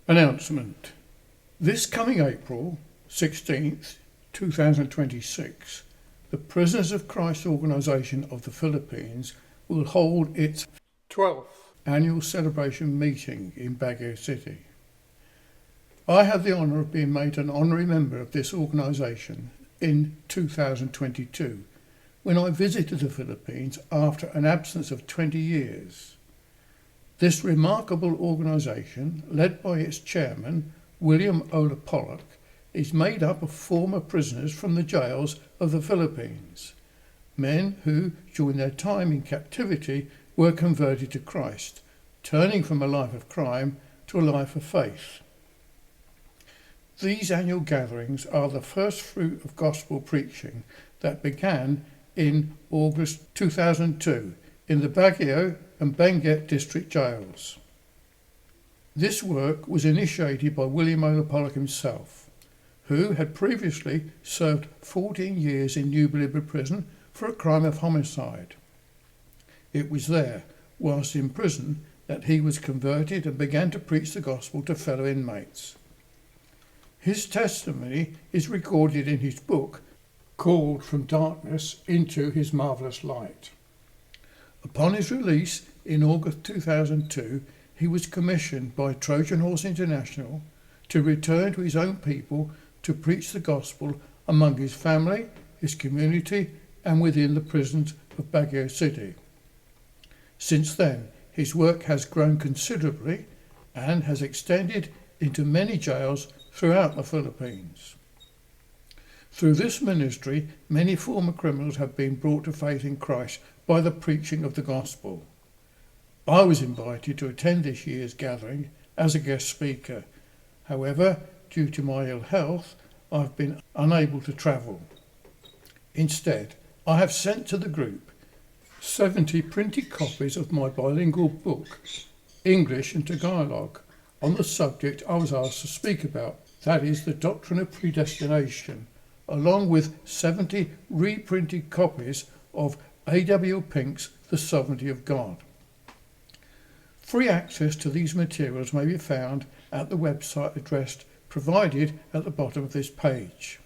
Announcement. This coming April 16th, 2026, the Prisoners of Christ Organisation of the Philippines will hold its 12th annual celebration meeting in Baguio City. I have the honour of being made an honorary member of this organisation in 2022 when I visited the Philippines after an absence of 20 years. This remarkable organisation, led by its chairman, William Ola Pollock, is made up of former prisoners from the jails of the Philippines, men who, during their time in captivity, were converted to Christ, turning from a life of crime to a life of faith. These annual gatherings are the first fruit of gospel preaching that began in August 2002 in the Baguio and Benguet district jails. This work was initiated by William Ola Pollock himself, who had previously served 14 years in New Bilibid prison for a crime of homicide. It was there, whilst in prison, that he was converted and began to preach the gospel to fellow inmates. His testimony is recorded in his book called From Darkness into His Marvellous Light. Upon his release in August 2002, he was commissioned by Trojan Horse International to return to his own people to preach the gospel among his family, his community, and within the prisons of Baguio City. Since then, his work has grown considerably and has extended into many jails throughout the Philippines. Through this ministry, many former criminals have been brought to faith in Christ by the preaching of the gospel. I was invited to attend this year's gathering as a guest speaker. However, due to my ill health, I've been unable to travel. Instead, I have sent to the group 70 printed copies of my bilingual book, English and Tagalog, on the subject I was asked to speak about, that is the Doctrine of Predestination, along with 70 reprinted copies of A.W. Pink's The Sovereignty of God. Free access to these materials may be found at the website address provided at the bottom of this page.